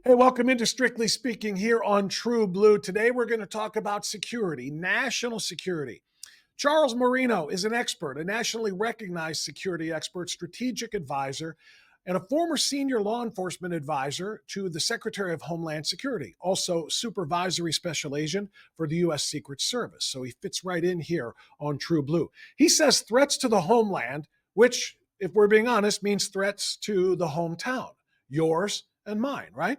Hey, welcome into Strictly Speaking here on True Blue. Today we're going to talk about security, national security. Charles Marino is an expert, a nationally recognized security expert, strategic advisor, and a former senior law enforcement advisor to the Secretary of Homeland Security, also supervisory special agent for the U.S. Secret Service. So he fits right in here on True Blue. He says threats to the homeland, which, if we're being honest, means threats to the hometown, yours and mine, right?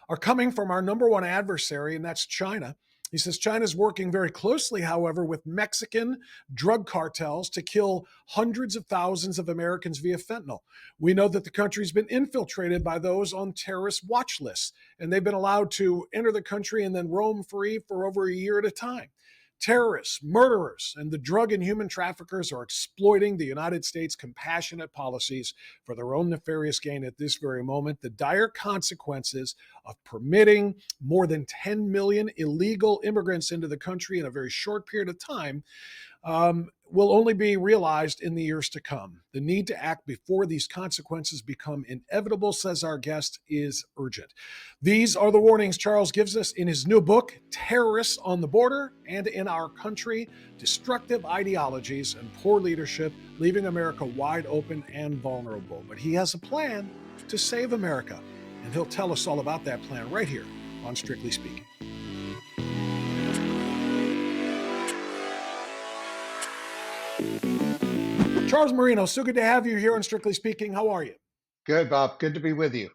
Are coming from our number one adversary, and that's China. He says China's working very closely, however, with Mexican drug cartels to kill hundreds of thousands of Americans via fentanyl. We know that the country's been infiltrated by those on terrorist watch lists, and they've been allowed to enter the country and then roam free for over a year at a time. Terrorists, murderers, and the drug and human traffickers are exploiting the United States' compassionate policies for their own nefarious gain at this very moment. The dire consequences of permitting more than 10 million illegal immigrants into the country in a very short period of time will only be realized in the years to come. The need to act before these consequences become inevitable, says our guest, is urgent. These are the warnings Charles gives us in his new book, Terrorists on the Border and in Our Country, Destructive Ideologies and Poor Leadership, Leaving America Wide Open and Vulnerable. But he has a plan to save America, and he'll tell us all about that plan right here on Strictly Speaking. Charles Marino, so good to have you here on Strictly Speaking. How are you? Good, Bob. Good to be with you.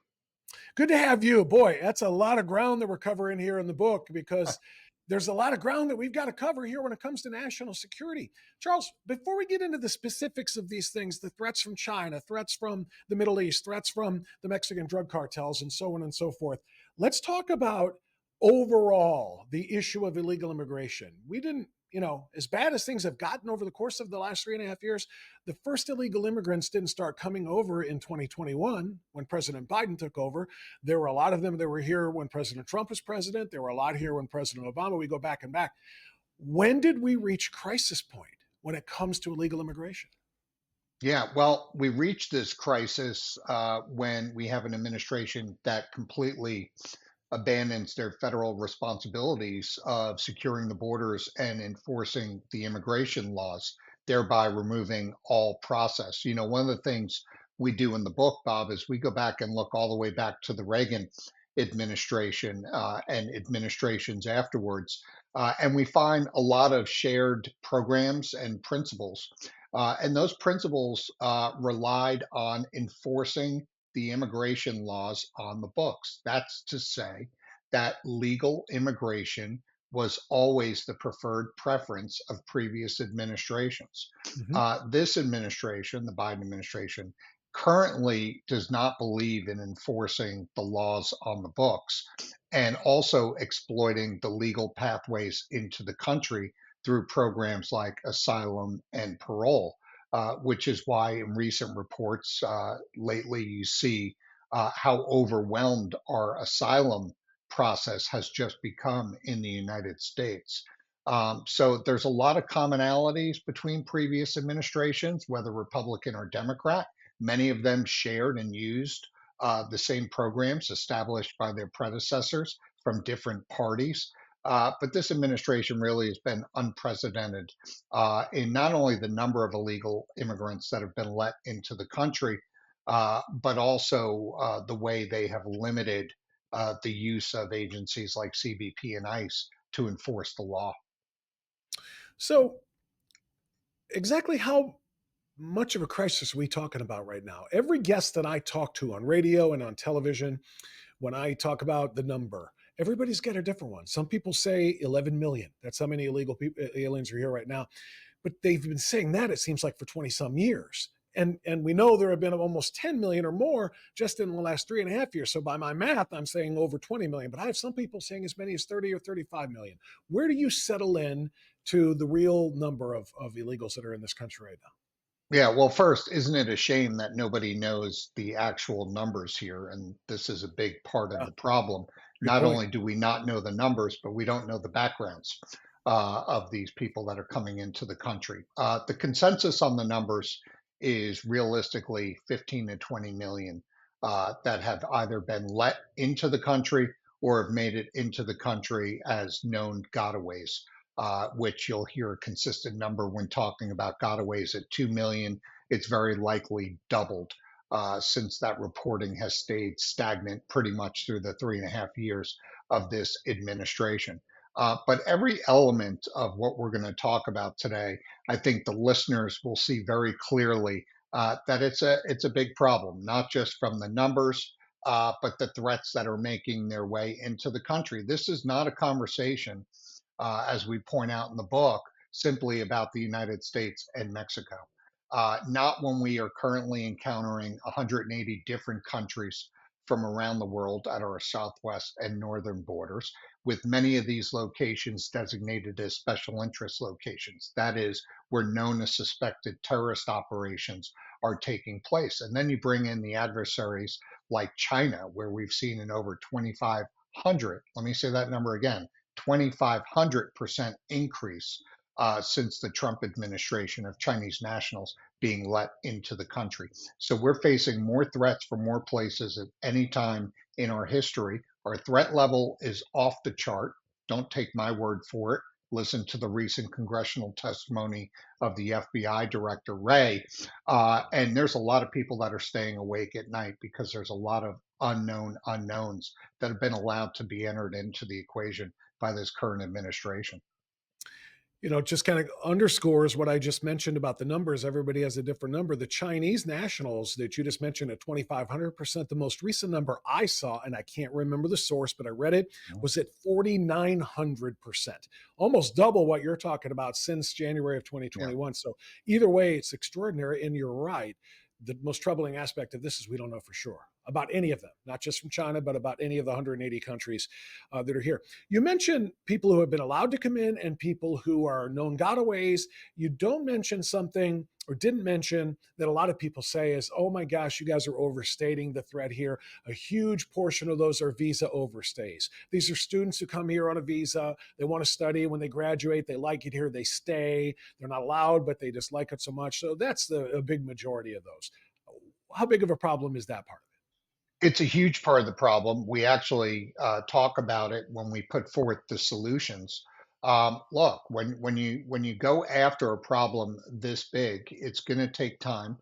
Good to have you. Boy, that's a lot of ground that we're covering here in the book because there's a lot of ground that we've got to cover here when it comes to national security. Charles, before we get into the specifics of these things, the threats from China, threats from the Middle East, threats from the Mexican drug cartels, and so on and so forth, let's talk about overall the issue of illegal immigration. We didn't, as bad as things have gotten over the course of the last 3.5 years, the first illegal immigrants didn't start coming over in 2021 when President Biden took over. There were a lot of them that were here when President Trump was president. There were a lot here when President Obama. We go back and back. When did we reach crisis point when it comes to illegal immigration? Yeah, well, we reached this crisis when we have an administration that completely abandons their federal responsibilities of securing the borders and enforcing the immigration laws, thereby removing all process. One of the things we do in the book, Bob, is we go back and look all the way back to the Reagan administration and administrations afterwards. And we find a lot of shared programs and principles. And those principles relied on enforcing the immigration laws on the books. That's to say that legal immigration was always the preferred preference of previous administrations. Mm-hmm. This administration, the Biden administration, currently does not believe in enforcing the laws on the books and also exploiting the legal pathways into the country through programs like asylum and parole, which is why in recent reports lately you see how overwhelmed our asylum process has just become in the United States. So there's a lot of commonalities between previous administrations, whether Republican or Democrat. Many of them shared and used the same programs established by their predecessors from different parties. But this administration really has been unprecedented in not only the number of illegal immigrants that have been let into the country, but also the way they have limited the use of agencies like CBP and ICE to enforce the law. So, exactly how much of a crisis are we talking about right now? Every guest that I talk to on radio and on television, when I talk about the number, everybody's got a different one. Some people say 11 million. That's how many illegal aliens are here right now. But they've been saying that, it seems like, for 20 some years. And we know there have been almost 10 million or more just in the last 3.5 years. So by my math, I'm saying over 20 million, but I have some people saying as many as 30 or 35 million. Where do you settle in to the real number of illegals that are in this country right now? Yeah, well, first, isn't it a shame that nobody knows the actual numbers here? And this is a big part of Yeah, the problem. good Not point. only do we not know the numbers, but we don't know the backgrounds of these people that are coming into the country. The consensus on the numbers is realistically 15 to 20 million that have either been let into the country or have made it into the country as known gotaways, which you'll hear a consistent number when talking about gotaways at 2 million. It's very likely doubled since that reporting has stayed stagnant pretty much through the 3.5 years of this administration. But every element of what we're going to talk about today, I think the listeners will see very clearly that it's a big problem, not just from the numbers, but the threats that are making their way into the country. This is not a conversation, as we point out in the book, simply about the United States and Mexico. Not when we are currently encountering 180 different countries from around the world at our southwest and northern borders, with many of these locations designated as special interest locations. That is, where known as suspected terrorist operations are taking place. And then you bring in the adversaries like China, where we've seen an over 2,500, let me say that number again, 2,500% increase since the Trump administration of Chinese nationals being let into the country. So we're facing more threats from more places at any time in our history. Our threat level is off the chart. Don't take my word for it. Listen to the recent congressional testimony of the FBI Director Wray. And there's a lot of people that are staying awake at night because there's a lot of unknown unknowns that have been allowed to be entered into the equation by this current administration. It just kind of underscores what I just mentioned about the numbers. Everybody has a different number. The Chinese nationals that you just mentioned at 2,500%, the most recent number I saw, and I can't remember the source, but I read it, was at 4,900%, almost double what you're talking about since January of Yeah. 2021. So either way, it's extraordinary. And you're right. The most troubling aspect of this is we don't know for sure about any of them, not just from China, but about any of the 180 countries that are here. You mentioned people who have been allowed to come in and people who are known gotaways. You don't mention something or didn't mention that a lot of people say is, oh my gosh, you guys are overstating the threat here. A huge portion of those are visa overstays. These are students who come here on a visa. They want to study. When they graduate, they like it here. They stay. They're not allowed, but they just like it so much. So that's a big majority of those. How big of a problem is that part of It's a huge part of the problem. We actually talk about it when we put forth the solutions. Look, when you go after a problem this big, it's going to take time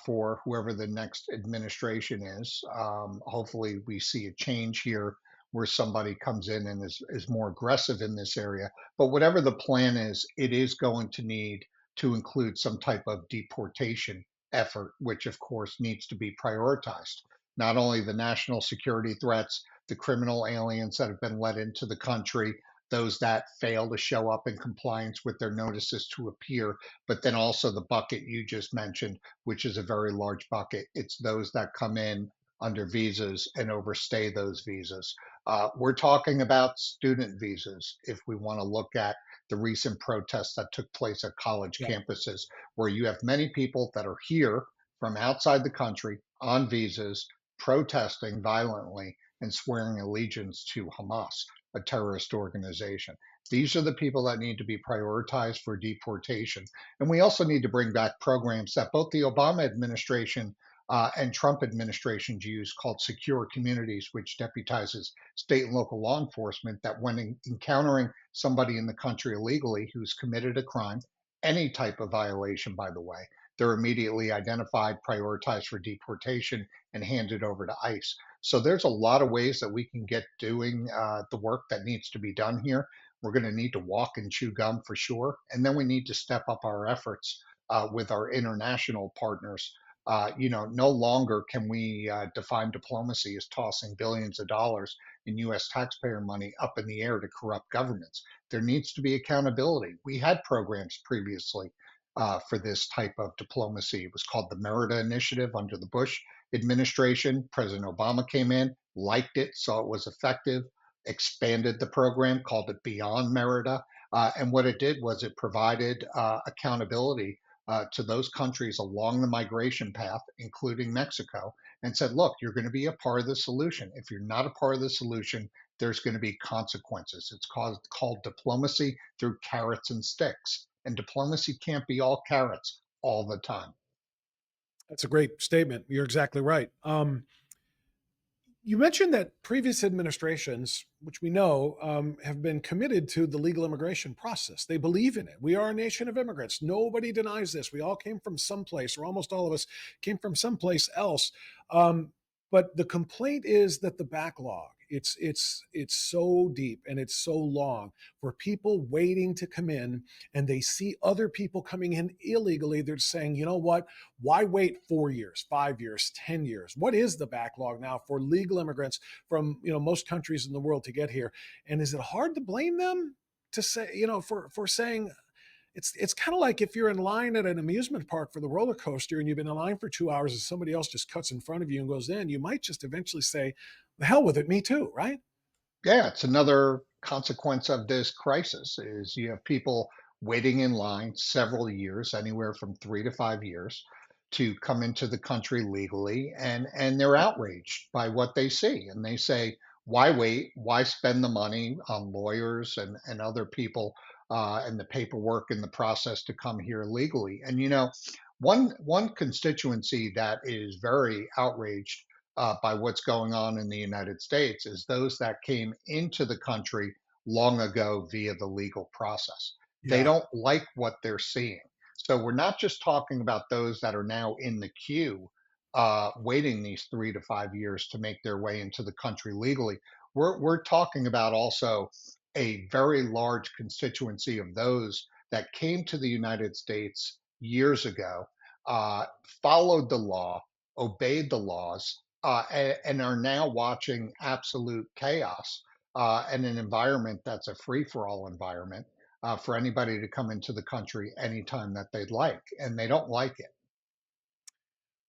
for whoever the next administration is. Hopefully, we see a change here where somebody comes in and is more aggressive in this area. But whatever the plan is, it is going to need to include some type of deportation effort, which of course needs to be prioritized. Not only the national security threats, the criminal aliens that have been let into the country, those that fail to show up in compliance with their notices to appear, but then also the bucket you just mentioned, which is a very large bucket. It's those that come in under visas and overstay those visas. We're talking about student visas if we want to look at the recent protests that took place at college it? campuses, where you have many people that are here from outside the country on visas protesting violently and swearing allegiance to Hamas, a terrorist organization. These are the people that need to be prioritized for deportation. And we also need to bring back programs that both the Obama administration and Trump administrations use called secure communities, which deputizes state and local law enforcement that when encountering somebody in the country illegally who's committed a crime, any type of violation, by the way, they're immediately identified, prioritized for deportation, and handed over to ICE. So there's a lot of ways that we can get doing the work that needs to be done here. We're going to need to walk and chew gum for sure. And then we need to step up our efforts with our international partners. No longer can we define diplomacy as tossing billions of dollars in US taxpayer money up in the air to corrupt governments. There needs to be accountability. We had programs previously for this type of diplomacy. It was called the Merida Initiative under the Bush administration. President Obama came in, liked it, saw it was effective, expanded the program, called it Beyond Merida. And what it did was it provided accountability to those countries along the migration path, including Mexico, and said, look, you're going to be a part of the solution. If you're not a part of the solution, there's going to be consequences. It's called diplomacy through carrots and sticks. And diplomacy can't be all carrots all the time. That's a great statement. You're exactly right. You mentioned that previous administrations, which we know, have been committed to the legal immigration process. They believe in it. We are a nation of immigrants. Nobody denies this. We all came from someplace, or almost all of us came from someplace else. Um, but the complaint is that the backlog, it's so deep and it's so long for people waiting to come in, and they see other people coming in illegally. They're saying, you know what? Why wait 4 years, 5 years, 10 years? What is the backlog now for legal immigrants from most countries in the world to get here? And is it hard to blame them to say, for saying it's kind of like if you're in line at an amusement park for the roller coaster and you've been in line for 2 hours and somebody else just cuts in front of you and goes in, you might just eventually say, the hell with it, me too, right? Yeah, it's another consequence of this crisis is you have people waiting in line several years, anywhere from 3 to 5 years, to come into the country legally, and they're outraged by what they see, and they say, "Why wait? Why spend the money on lawyers and other people and the paperwork and the process to come here legally?" And one constituency that is very outraged by what's going on in the United States is those that came into the country long ago via the legal process. They Yeah. don't like what they're seeing. So we're not just talking about those that are now in the queue, waiting these 3 to 5 years to make their way into the country legally. We're talking about also a very large constituency of those that came to the United States years ago, uh, followed the law, obeyed the laws, and are now watching absolute chaos and an environment that's a free for all environment for anybody to come into the country anytime that they'd like. And they don't like it.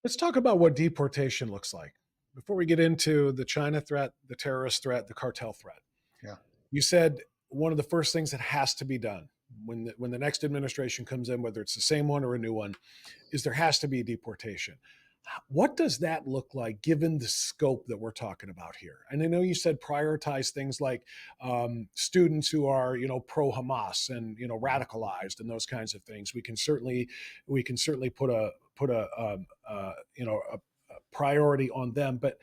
Let's talk about what deportation looks like before we get into the China threat, the terrorist threat, the cartel threat. Yeah. You said one of the first things that has to be done when the next administration comes in, whether it's the same one or a new one, is there has to be deportation. What does that look like given the scope that we're talking about here? And I know you said prioritize things like students who are, pro Hamas and radicalized and those kinds of things. We can certainly put a priority on them, but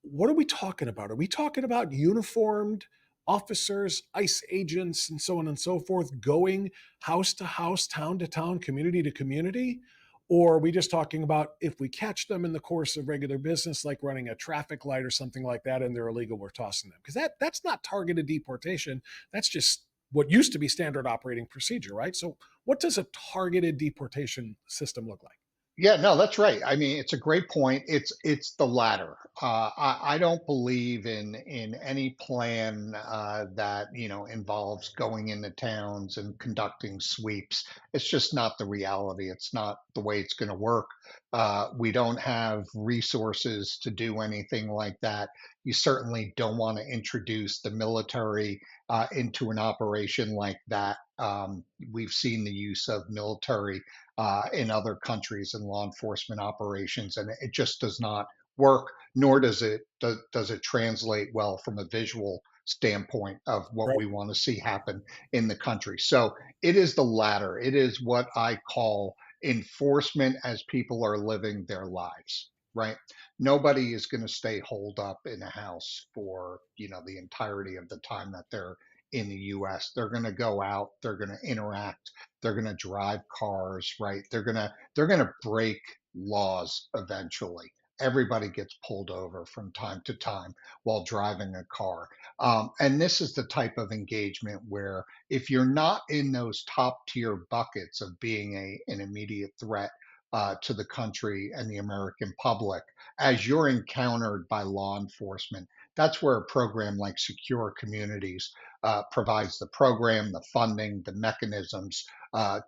what are we talking about? Are we talking about uniformed officers, ICE agents, and so on and so forth going house to house, town to town, community to community? Or are we just talking about if we catch them in the course of regular business, like running a traffic light or something like that, and they're illegal, we're tossing them? Because that's not targeted deportation. That's just what used to be standard operating procedure, right? So, what does a targeted deportation system look like? Yeah, no, that's right. I mean, it's a great point. It's the latter. I don't believe in any plan that involves going into towns and conducting sweeps. It's just not the reality. It's not the way it's going to work. We don't have resources to do anything like that. You certainly don't want to introduce the military into an operation like that. We've seen the use of military in other countries and law enforcement operations, and it just does not work. Nor does it translate well from a visual standpoint of what Right. we want to see happen in the country. So it is the latter. It is what I call enforcement as people are living their lives. Right. Nobody is going to stay holed up in a house for the entirety of the time that they're in the U.S. They're going to go out. They're going to interact, they're going to drive cars, right? They're going to break laws eventually. Everybody gets pulled over from time to time while driving a car. And this is the type of engagement where if you're not in those top tier buckets of being an immediate threat to the country and the American public, as you're encountered by law enforcement, that's where a program like Secure Communities provides the program, the funding, the mechanisms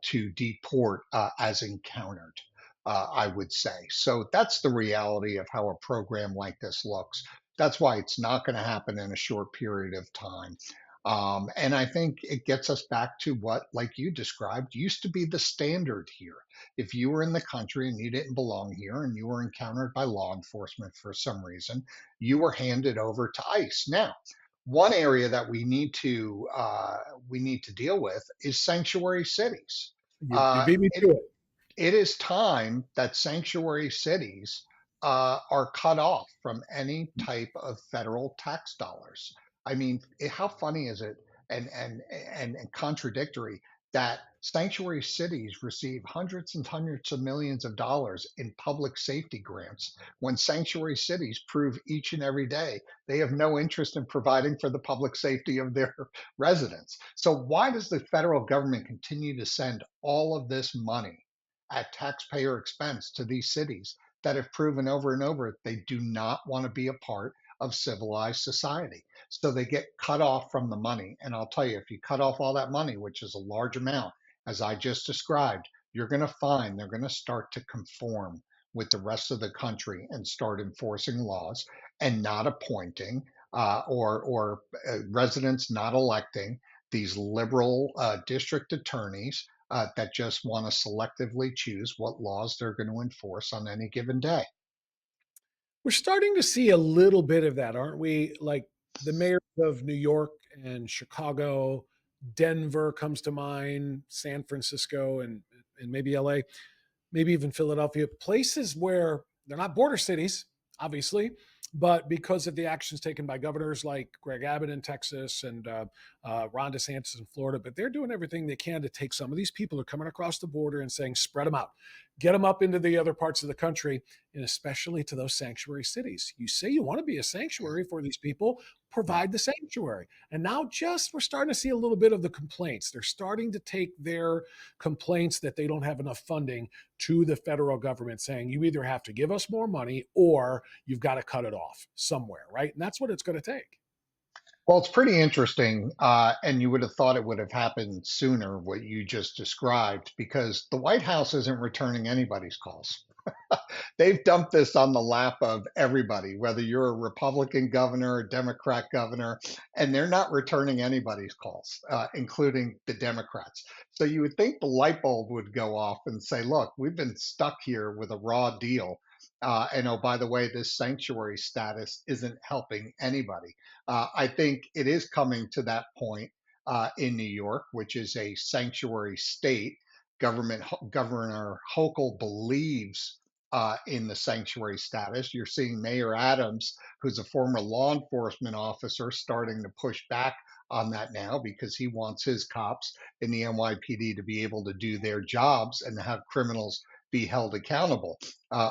to deport as encountered, I would say. So that's the reality of how a program like this looks. That's why it's not going to happen in a short period of time. And I think it gets us back to what, like you described, used to be the standard here. If you were in the country and you didn't belong here and you were encountered by law enforcement for some reason, you were handed over to ICE. Now, one area that we need to deal with is sanctuary cities. You beat me It to it. It is time that sanctuary cities are cut off from any type of federal tax dollars. I mean, how funny is it and contradictory that sanctuary cities receive hundreds and hundreds of millions of dollars in public safety grants when sanctuary cities prove each and every day they have no interest in providing for the public safety of their residents. So why does the federal government continue to send all of this money at taxpayer expense to these cities that have proven over and over they do not want to be a part of civilized society? So they get cut off from the money. And I'll tell you, if you cut off all that money, which is a large amount, as I just described, you're going to find they're going to start to conform with the rest of the country and start enforcing laws and not appointing or residents not electing these liberal district attorneys that just want to selectively choose what laws they're going to enforce on any given day. We're starting to see a little bit of that, aren't we? Like the mayors of New York and Chicago, Denver comes to mind, San Francisco, and maybe LA, maybe even Philadelphia, places where they're not border cities, obviously, but because of the actions taken by governors like Greg Abbott in Texas and Ron DeSantis in Florida, but they're doing everything they can to take some of these people who are coming across the border and saying, spread them out, get them up into the other parts of the country, and especially to those sanctuary cities. You say you want to be a sanctuary for these people, Yeah. provide the sanctuary. And now just we're starting to see a little bit of the complaints. They're starting to take their complaints that they don't have enough funding to the federal government saying you either have to give us more money or you've got to cut it off somewhere, right? And that's what it's going to take. Well, it's pretty interesting. And you would have thought it would have happened sooner, what you just described, because the White House isn't returning anybody's calls. They've dumped this on the lap of everybody, whether you're a Republican governor, a Democrat governor, and they're not returning anybody's calls, including the Democrats. So you would think the light bulb would go off and say, look, we've been stuck here with a raw deal. And oh, by the way, this sanctuary status isn't helping anybody. I think it is coming to that point in New York, which is a sanctuary state. Governor Hochul believes in the sanctuary status. You're seeing Mayor Adams, who's a former law enforcement officer, starting to push back on that now because he wants his cops in the NYPD to be able to do their jobs and have criminals be held accountable,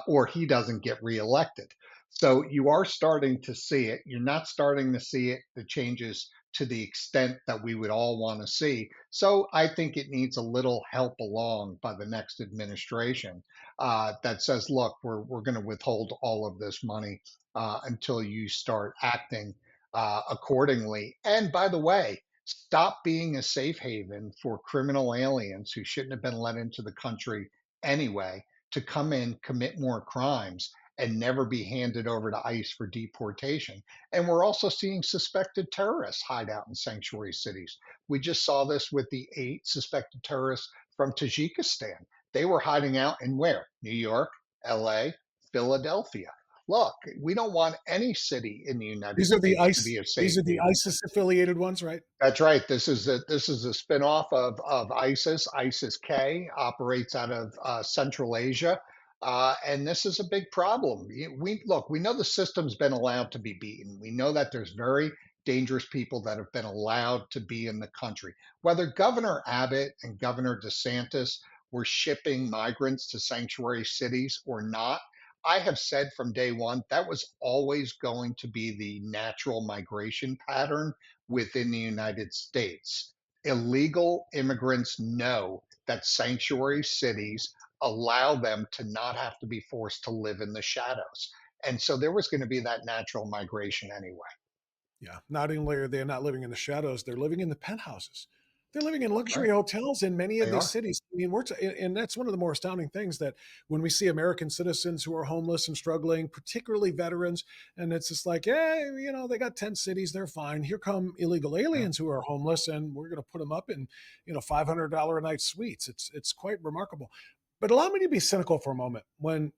or he doesn't get reelected. So you are starting to see it. You're not starting to see it, the changes to the extent that we would all want to see. So I think it needs a little help along by the next administration that says, look, we're going to withhold all of this money until you start acting accordingly. And by the way, stop being a safe haven for criminal aliens who shouldn't have been let into the country anyway to come in, commit more crimes, and never be handed over to ICE for deportation. And we're also seeing suspected terrorists hide out in sanctuary cities. We just saw this with the 8 suspected terrorists from Tajikistan. They were hiding out in where? New York, LA, Philadelphia. Look, we don't want any city in the United These are the States to ICE, be a safe these are the haven. ISIS affiliated ones, right? That's right. This is a spinoff of ISIS. ISIS K operates out of Central Asia, and this is a big problem. We look. We know the system's been allowed to be beaten. We know that there's very dangerous people that have been allowed to be in the country. Whether Governor Abbott and Governor DeSantis were shipping migrants to sanctuary cities or not, I have said from day one that was always going to be the natural migration pattern within the United States. Illegal immigrants know that sanctuary cities allow them to not have to be forced to live in the shadows. And so there was going to be that natural migration anyway. Yeah. Not only are they not living in the shadows, they're living in the penthouses. They're living in That's luxury right. hotels in many of They these are. cities. I mean, and that's one of the more astounding things that when we see American citizens who are homeless and struggling, particularly veterans, and it's just like, hey, they got tent cities, they're fine. Here come illegal Yeah. aliens who are homeless, and we're going to put them up in, $500 a night suites. It's quite remarkable. But allow me to be cynical for a moment when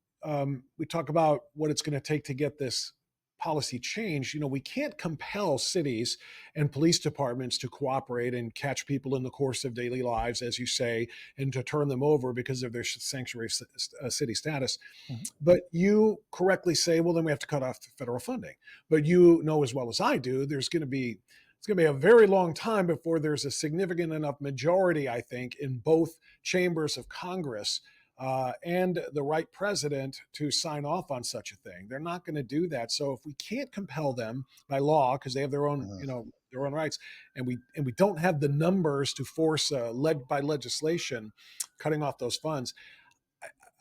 we talk about what it's going to take to get this policy change, we can't compel cities and police departments to cooperate and catch people in the course of daily lives, as you say, and to turn them over because of their sanctuary city status. Mhm. But you correctly say, well, then we have to cut off the federal funding. But you know as well as I do, it's going to be a very long time before there's a significant enough majority, I think, in both chambers of Congress and the right president to sign off on such a thing. They're not going to do that. So if we can't compel them by law because they have their own, Mhm. their own rights, and we don't have the numbers to force led by legislation cutting off those funds.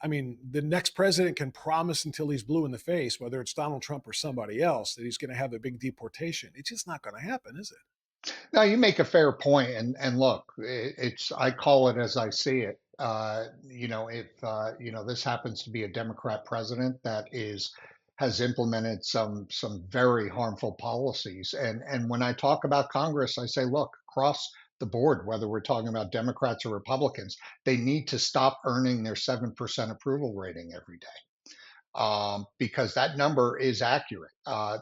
I mean, the next president can promise until he's blue in the face, whether it's Donald Trump or somebody else, that he's going to have a big deportation. It's just not going to happen, is it? No, you make a fair point, and look, it's I call it as I see it. If this happens to be a Democrat president that is has implemented some very harmful policies, and when I talk about Congress, I say, look, across the board, whether we're talking about Democrats or Republicans, they need to stop earning their 7% approval rating every day, because that number is accurate.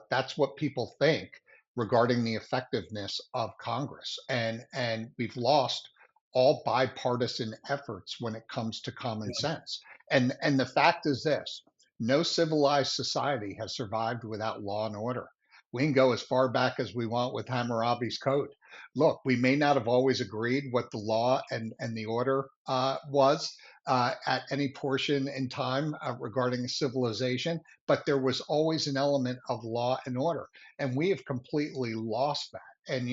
That's what people think regarding the effectiveness of Congress, and we've lost all bipartisan efforts when it comes to common Yeah. sense. And the fact is this: no civilized society has survived without law and order. We can go as far back as we want with Hammurabi's code. Look, we may not have always agreed what the law and the order was, at any portion in time regarding civilization, but there was always an element of law and order. And we have completely lost that. And,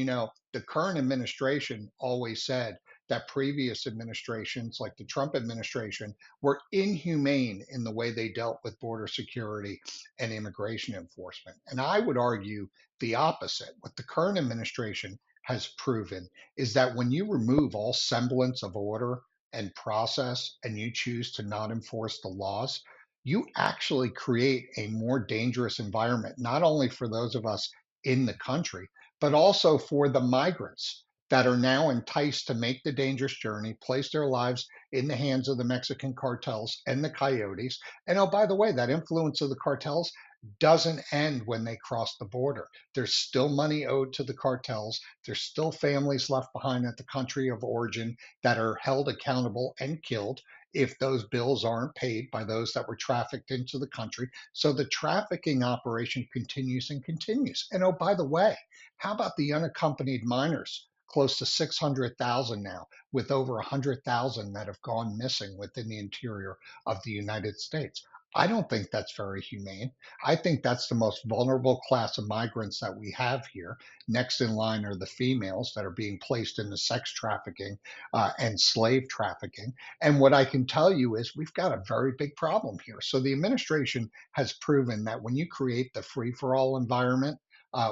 the current administration always said that previous administrations, like the Trump administration, were inhumane in the way they dealt with border security and immigration enforcement. And I would argue the opposite. What the current administration has proven is that when you remove all semblance of order and process and you choose to not enforce the laws, you actually create a more dangerous environment, not only for those of us in the country, but also for the migrants that are now enticed to make the dangerous journey, place their lives in the hands of the Mexican cartels and the coyotes. And oh, by the way, that influence of the cartels doesn't end when they cross the border. There's still money owed to the cartels. There's still families left behind at the country of origin that are held accountable and killed if those bills aren't paid by those that were trafficked into the country. So the trafficking operation continues and continues. And oh, by the way, how about the unaccompanied minors? Close to 600,000 now, with over 100,000 that have gone missing within the interior of the United States. I don't think that's very humane. I think that's the most vulnerable class of migrants that we have here. Next in line are the females that are being placed into sex trafficking and slave trafficking. And what I can tell you is we've got a very big problem here. So the administration has proven that when you create the free for all environment,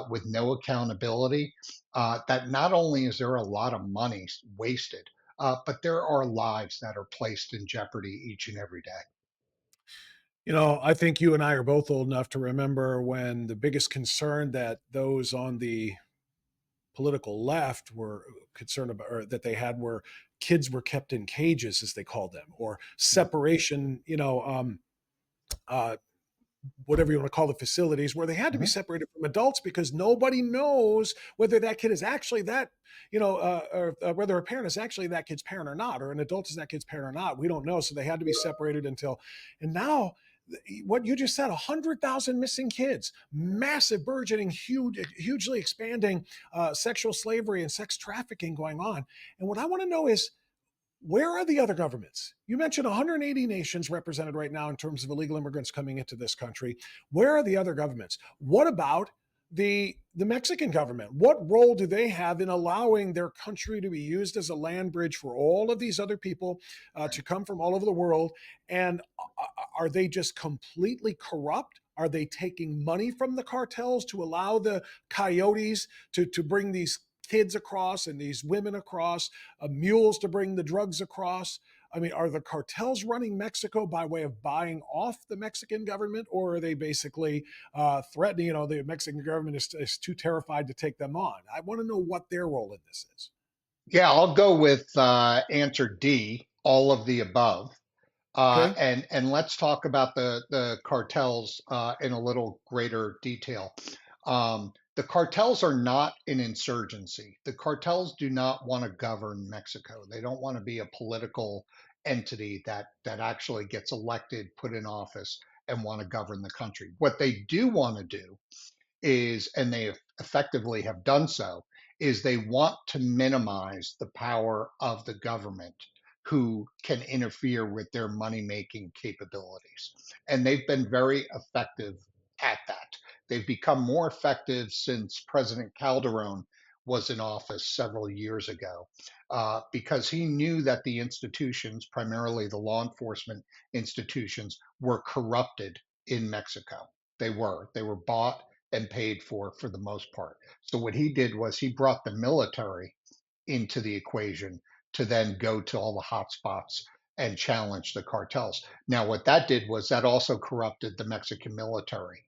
with no accountability, that not only is there a lot of money wasted, but there are lives that are placed in jeopardy each and every day. I think you and I are both old enough to remember when the biggest concern that those on the political left were concerned about, or that they had, were kids were kept in cages, as they called them, or separation, uh, whatever you want to call the facilities, where they had to be Mhm. separated from adults because nobody knows whether that kid is actually that, or whether a parent is actually that kid's parent or not, or an adult is that kid's parent or not. We don't know. So they had to be separated until, and now what you just said, 100,000 missing kids, massive, burgeoning, hugely expanding sexual slavery and sex trafficking going on. And what I want to know is, where are the other governments? You mentioned 180 nations represented right now in terms of illegal immigrants coming into this country. Where are the other governments? What about the Mexican government? What role do they have in allowing their country to be used as a land bridge for all of these other people to come from all over the world? And are they just completely corrupt? Are they taking money from the cartels to allow the coyotes to bring these kids across and these women across, mules to bring the drugs across? I mean, are the cartels running Mexico by way of buying off the Mexican government, or are they basically threatening? The Mexican government is too terrified to take them on. I want to know what their role in this is. Yeah, I'll go with answer D, all of the above. Okay. And let's talk about the cartels in a little greater detail. The cartels are not an insurgency. The cartels do not want to govern Mexico. They don't want to be a political entity that actually gets elected, put in office, and want to govern the country. What they do want to do is, and they effectively have done so, is they want to minimize the power of the government who can interfere with their money making capabilities. And they've been very effective at that. They've become more effective since President Calderon was in office several years ago, because he knew that the institutions, primarily the law enforcement institutions, were corrupted in Mexico. They were bought and paid for the most part. So what he did was he brought the military into the equation to then go to all the hot spots and challenge the cartels. Now, what that did was that also corrupted the Mexican military,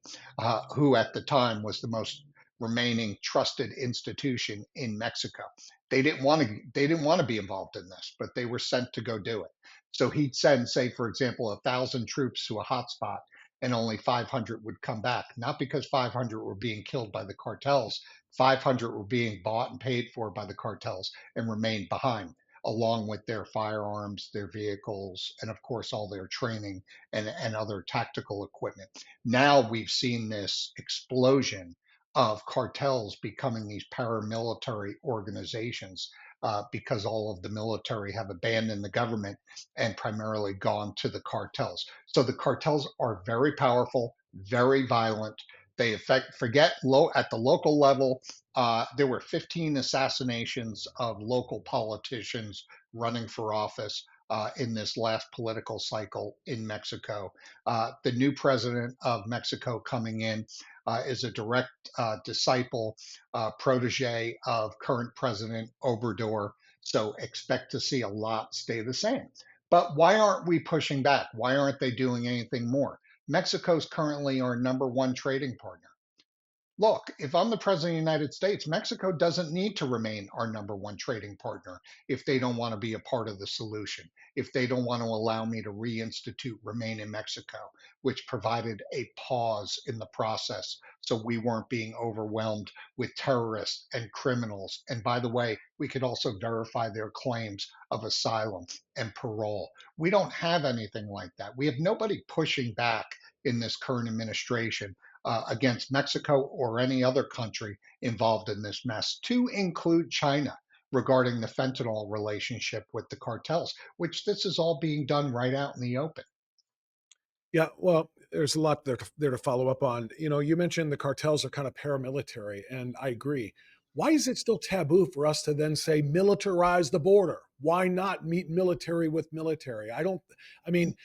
who at the time was the most remaining trusted institution in Mexico. They didn't want to be involved in this, but they were sent to go do it. So he'd send, say, for example, 1,000 troops to a hotspot, and only 500 would come back. Not because 500 were being killed by the cartels, 500 were being bought and paid for by the cartels and remained behind, along with their firearms, their vehicles, and of course, all their training and other tactical equipment. Now we've seen this explosion of cartels becoming these paramilitary organizations, because all of the military have abandoned the government and primarily gone to the cartels. So the cartels are very powerful, very violent. They affect forget low at the local level. There were 15 assassinations of local politicians running for office in this last political cycle in Mexico. The new president of Mexico coming in is a direct disciple, protege of current President Obrador. So expect to see a lot stay the same. But why aren't we pushing back? Why aren't they doing anything more? Mexico's currently our number one trading partner. Look, if I'm the president of the United States, Mexico doesn't need to remain our number one trading partner if they don't want to be a part of the solution, if they don't want to allow me to reinstitute Remain in Mexico, which provided a pause in the process so we weren't being overwhelmed with terrorists and criminals. And by the way, we could also verify their claims of asylum and parole. We don't have anything like that. We have nobody pushing back in this current administration against Mexico or any other country involved in this mess, to include China regarding the fentanyl relationship with the cartels, which this is all being done right out in the open. Yeah, well, there's a lot there to follow up on. You mentioned the cartels are kind of paramilitary, and I agree. Why is it still taboo for us to then say militarize the border? Why not meet military with military? I mean,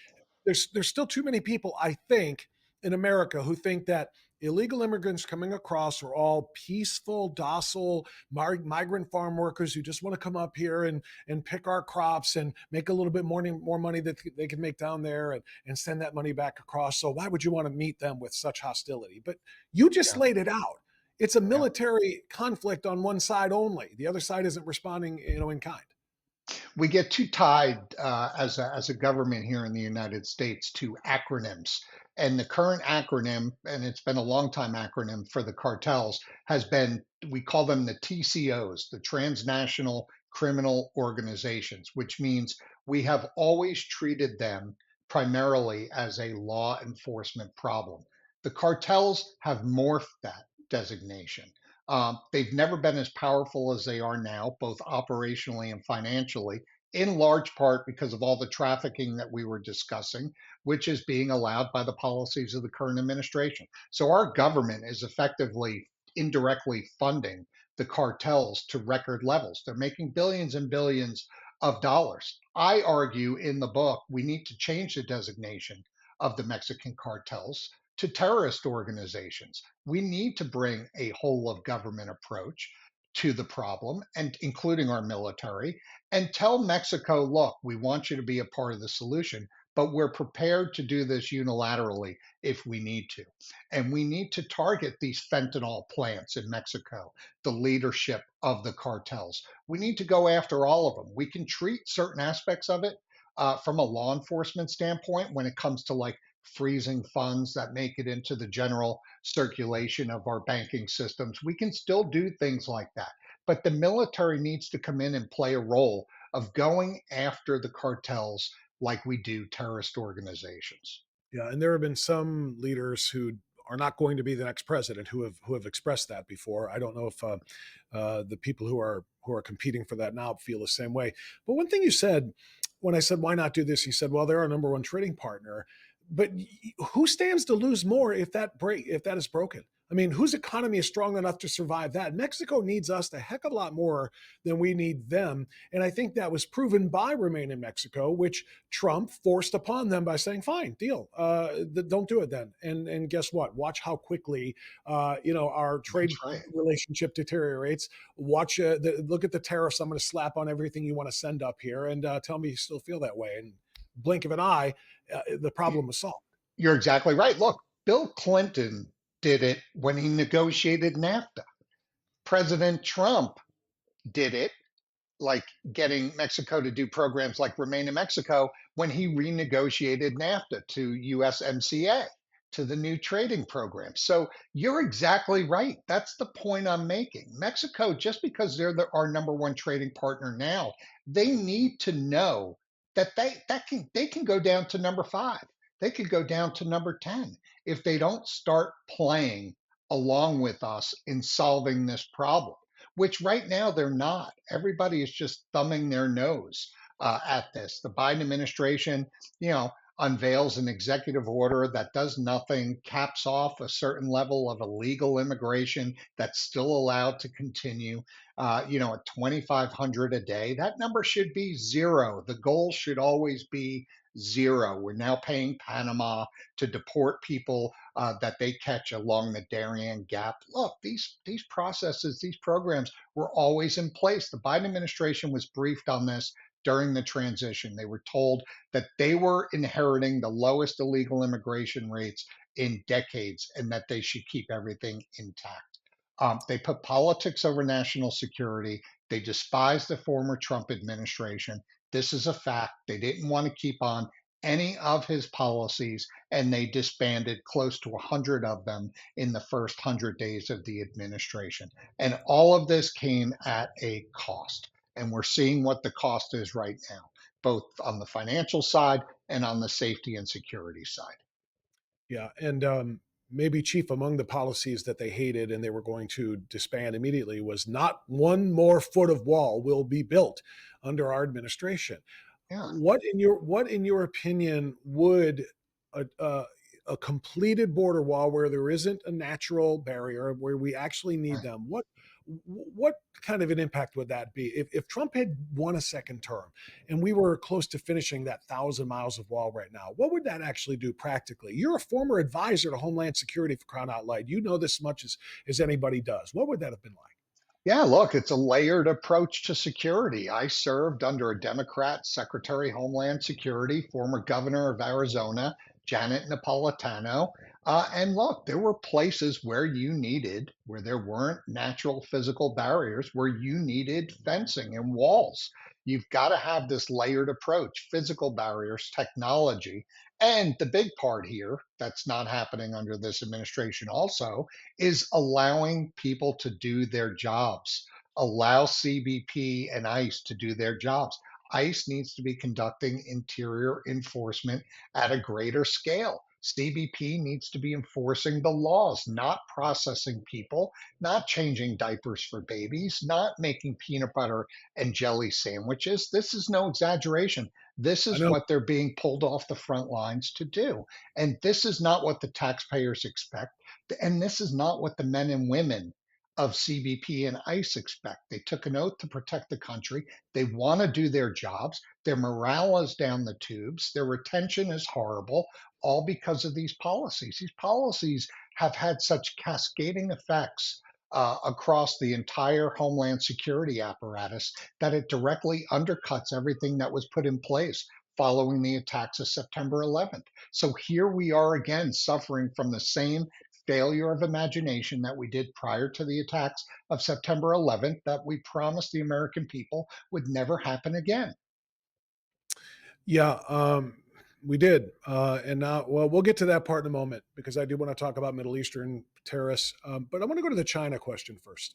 there's still too many people, I think, in America who think that illegal immigrants coming across are all peaceful, docile migrant farm workers who just want to come up here and pick our crops and make a little bit more money that they can make down there and send that money back across. So why would you want to meet them with such hostility? But you just Yeah, laid it out. It's a yeah. military conflict on one side only. The other side isn't responding, in kind. We get too tied as a government here in the United States to acronyms. And the current acronym, and it's been a long time acronym for the cartels, has been, we call them the TCOs, the transnational criminal organizations, which means we have always treated them primarily as a law enforcement problem. The cartels have morphed that designation. They've never been as powerful as they are now, both operationally and financially, in large part because of all the trafficking that we were discussing, which is being allowed by the policies of the current administration. So our government is effectively indirectly funding the cartels to record levels. They're making billions and billions of dollars. I argue in the book we need to change the designation of the Mexican cartels to terrorist organizations. We need to bring a whole of government approach to the problem, and including our military, and tell Mexico, look, we want you to be a part of the solution, but we're prepared to do this unilaterally if we need to. And we need to target these fentanyl plants in Mexico, the leadership of the cartels. We need to go after all of them. We can treat certain aspects of it, from a law enforcement standpoint when it comes to like freezing funds that make it into the general circulation of our banking systems. We can still do things like that. But the military needs to come in and play a role of going after the cartels like we do terrorist organizations. Yeah, and there have been some leaders who are not going to be the next president who have expressed that before. I don't know if the people who are competing for that now feel the same way. But one thing you said when I said why not do this, you said, well, they're our number one trading partner, but who stands to lose more if that is broken? I mean, whose economy is strong enough to survive that? Mexico needs us a heck of a lot more than we need them, and I think that was proven by Remain in Mexico, which Trump forced upon them by saying, "Fine, deal, don't do it then." And guess what? Watch how quickly our trade That's right. relationship deteriorates. Look at the tariffs I'm going to slap on everything you want to send up here, and tell me you still feel that way. And blink of an eye, the problem was solved. You're exactly right. Look, Bill Clinton did it when he negotiated NAFTA. President Trump did it, like getting Mexico to do programs like Remain in Mexico when he renegotiated NAFTA to USMCA, to the new trading program. So you're exactly right. That's the point I'm making. Mexico, just because they're our number one trading partner now, they need to know that they can go down to number five. They could go down to number 10 if they don't start playing along with us in solving this problem, which right now they're not. Everybody is just thumbing their nose at this. The Biden administration, you know, unveils an executive order that does nothing, caps off a certain level of illegal immigration that's still allowed to continue, at 2,500 a day. That number should be zero. The goal should always be zero. We're now paying Panama to deport people that they catch along the Darien Gap. Look, these processes, these programs were always in place. The Biden administration was briefed on this during the transition. They were told that they were inheriting the lowest illegal immigration rates in decades and that they should keep everything intact. They put politics over national security. They despised the former Trump administration. This is a fact. They didn't want to keep on any of his policies, and they disbanded close to 100 of them in the first 100 days of the administration. And all of this came at a cost. And we're seeing what the cost is right now, both on the financial side and on the safety and security side. Yeah, and maybe chief among the policies that they hated and they were going to disband immediately was not one more foot of wall will be built under our administration. Yeah, What in your opinion would a completed border wall where there isn't a natural barrier where we actually need right. them? What kind of an impact would that be if Trump had won a second term and we were close to finishing that 1,000 miles of wall right now? What would that actually do practically? You're a former advisor to Homeland Security for crying out loud. You know this as much as anybody does. What would that have been like? Yeah, look, it's a layered approach to security. I served under a Democrat Secretary Homeland Security, former governor of Arizona, Janet Napolitano. And look, there were places where there weren't natural physical barriers, where you needed fencing and walls. You've got to have this layered approach, physical barriers, technology. And the big part here that's not happening under this administration also is allowing people to do their jobs. Allow CBP and ICE to do their jobs. ICE needs to be conducting interior enforcement at a greater scale. CBP needs to be enforcing the laws, not processing people, not changing diapers for babies, not making peanut butter and jelly sandwiches. This is no exaggeration. This I is know. what they're being pulled off the front lines to do. And this is not what the taxpayers expect. And this is not what the men and women of CBP and ICE expect. They took an oath to protect the country. They want to do their jobs. Their morale is down the tubes. Their retention is horrible, all because of these policies. These policies have had such cascading effects across the entire Homeland Security apparatus that it directly undercuts everything that was put in place following the attacks of September 11th. So here we are again suffering from the same failure of imagination that we did prior to the attacks of September 11th that we promised the American people would never happen again. Yeah, we did. And now, well, we'll get to that part in a moment because I do want to talk about Middle Eastern terrorists. But I want to go to the China question first.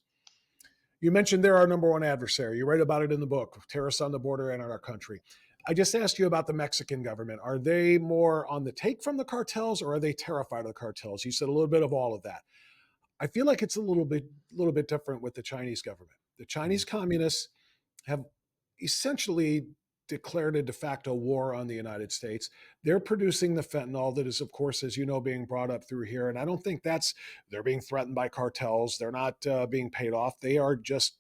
You mentioned they're our number one adversary. You write about it in the book, terrorists on the border and in our country. I just asked you about the Mexican government. Are they more on the take from the cartels or are they terrified of the cartels? You said a little bit of all of that. I feel like it's a little bit different with the Chinese government. The Chinese communists have essentially declared a de facto war on the United States. They're producing the fentanyl that is, of course, as you know, being brought up through here. And I don't think they're being threatened by cartels. They're not being paid off. They are just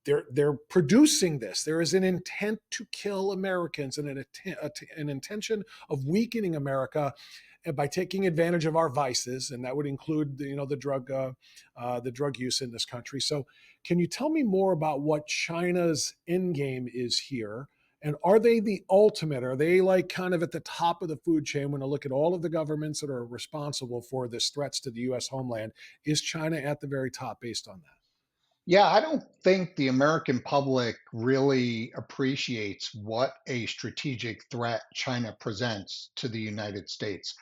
they're producing this. There is an intent to kill Americans and an intention of weakening America by taking advantage of our vices, and that would include the drug use in this country. So, can you tell me more about what China's end game is here? And are they the ultimate? Are they like kind of at the top of the food chain when I look at all of the governments that are responsible for this threats to the U.S. homeland? Is China at the very top based on that? Yeah, I don't think the American public really appreciates what a strategic threat China presents to the United States.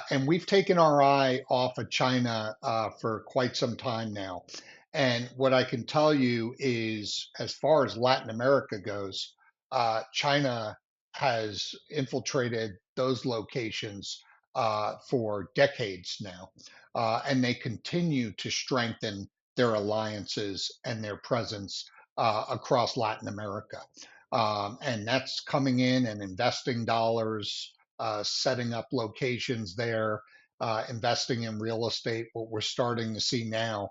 And we've taken our eye off of China for quite some time now. And what I can tell you is, as far as Latin America goes, China has infiltrated those locations for decades now. And they continue to strengthen their alliances and their presence across Latin America. And that's coming in and investing dollars, setting up locations there, investing in real estate, what we're starting to see now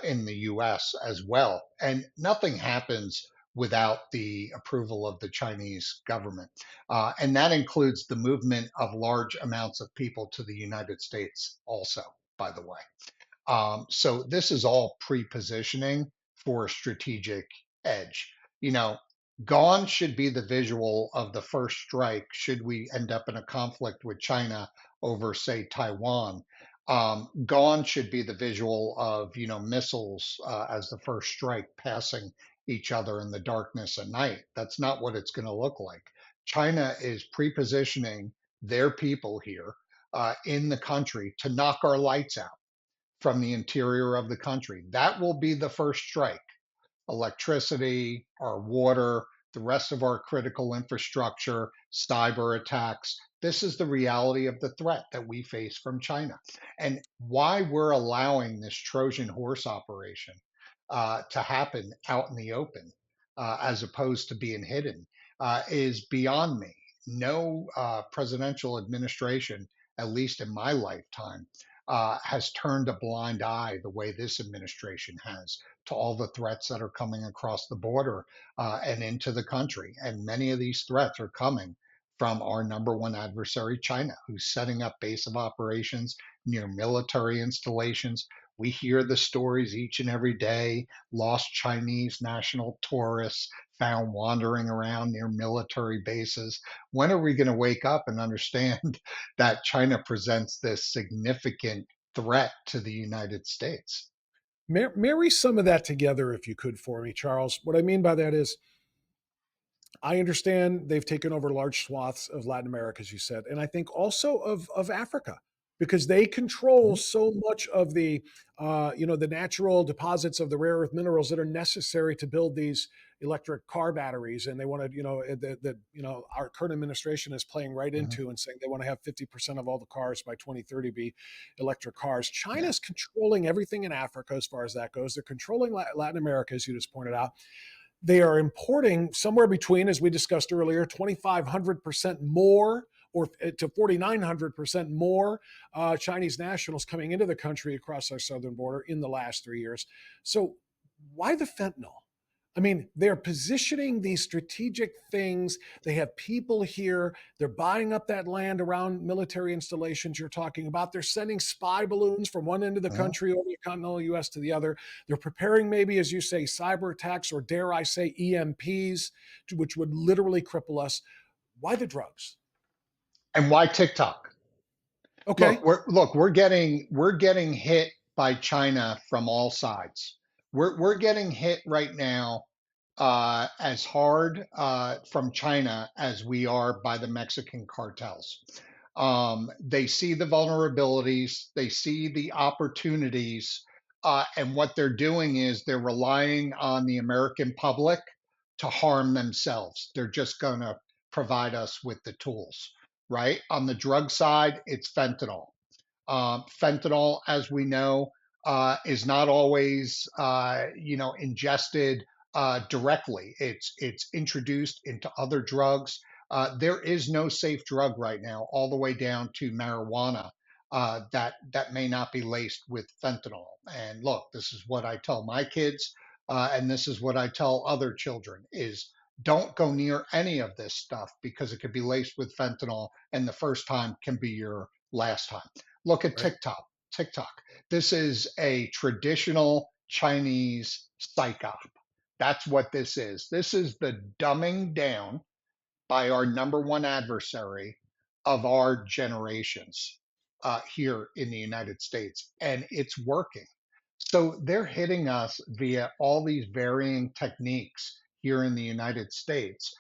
in the US as well. And nothing happens without the approval of the Chinese government. And that includes the movement of large amounts of people to the United States, also, by the way. So this is all pre-positioning for a strategic edge. You know, gone should be the visual of the first strike should we end up in a conflict with China over, say, Taiwan. Gone should be the visual of, missiles as the first strike passing each other in the darkness at night. That's not what it's going to look like. China is pre-positioning their people here in the country to knock our lights out from the interior of the country. That will be the first strike. Electricity, our water, the rest of our critical infrastructure, cyber attacks. This is the reality of the threat that we face from China. And why we're allowing this Trojan horse operation to happen out in the open as opposed to being hidden is beyond me. No presidential administration, at least in my lifetime, has turned a blind eye the way this administration has to all the threats that are coming across the border and into the country. And many of these threats are coming from our number one adversary, China, who's setting up base of operations near military installations. We hear the stories each and every day: lost Chinese national tourists found wandering around near military bases. When are we going to wake up and understand that China presents this significant threat to the United States? Marry some of that together, if you could, for me, Charles. What I mean by that is, I understand they've taken over large swaths of Latin America, as you said, and I think also of Africa, because they control Mhm. so much of the natural deposits of the rare earth minerals that are necessary to build these electric car batteries. And they want to, our current administration is playing right Mhm. into and saying they want to have 50% of all the cars by 2030 be electric cars. Yeah. China's controlling everything in Africa as far as that goes. They're controlling Latin America, as you just pointed out. They are importing somewhere between, as we discussed earlier, 2,500% more or to 4,900% more Chinese nationals coming into the country across our southern border in the last 3 years. So, why the fentanyl? I mean, they're positioning these strategic things. They have people here. They're buying up that land around military installations you're talking about. They're sending spy balloons from one end of the Mhm. country over the continental US to the other. They're preparing, maybe, as you say, cyber attacks, or dare I say, EMPs, which would literally cripple us. Why the drugs? And why TikTok? Look, Okay. we're getting hit by China from all sides. We're getting hit right now as hard from China as we are by the Mexican cartels. They see the vulnerabilities, they see the opportunities, and what they're doing is they're relying on the American public to harm themselves. They're just going to provide us with the tools, right? On the drug side, it's fentanyl. Fentanyl, as we know, is not always, ingested directly. It's introduced into other drugs. There is no safe drug right now, all the way down to marijuana. That may not be laced with fentanyl. And look, this is what I tell my kids, and this is what I tell other children: is don't go near any of this stuff because it could be laced with fentanyl, and the first time can be your last time. Look at Right. TikTok. TikTok. This is a traditional Chinese psyop. That's what this is. This is the dumbing down by our number one adversary of our generations here in the United States, and it's working. So they're hitting us via all these varying techniques here in the United States.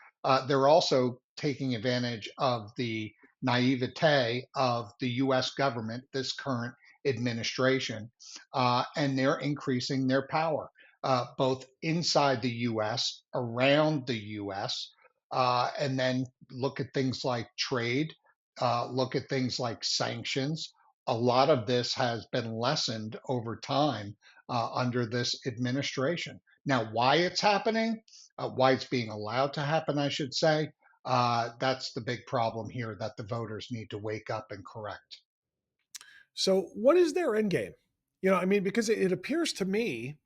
They're also taking advantage of the naivete of the US government, this current administration, and they're increasing their power, both inside the US, around the US, and then look at things like trade, look at things like sanctions. A lot of this has been lessened over time under this administration. Now, why it's happening, why it's being allowed to happen, I should say, that's the big problem here that the voters need to wake up and correct. So, what is their end game? I mean, because it appears to me,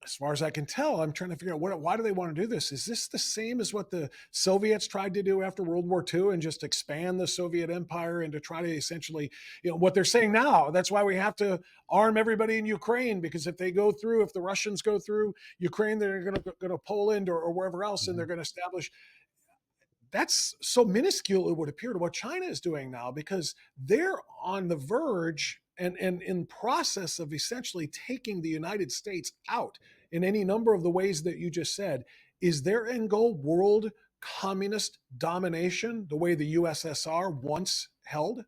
as far as I can tell, I'm trying to figure out why do they want to do this? Is this the same as what the Soviets tried to do after World War II and just expand the Soviet empire and to try to essentially, what they're saying now? That's why we have to arm everybody in Ukraine because if if the Russians go through Ukraine, they're going to go to Poland or wherever else, and they're Mhm. going to establish. That's so minuscule, it would appear, to what China is doing now because they're on the verge and in process of essentially taking the United States out in any number of the ways that you just said. Is their end goal world communist domination the way the USSR once held?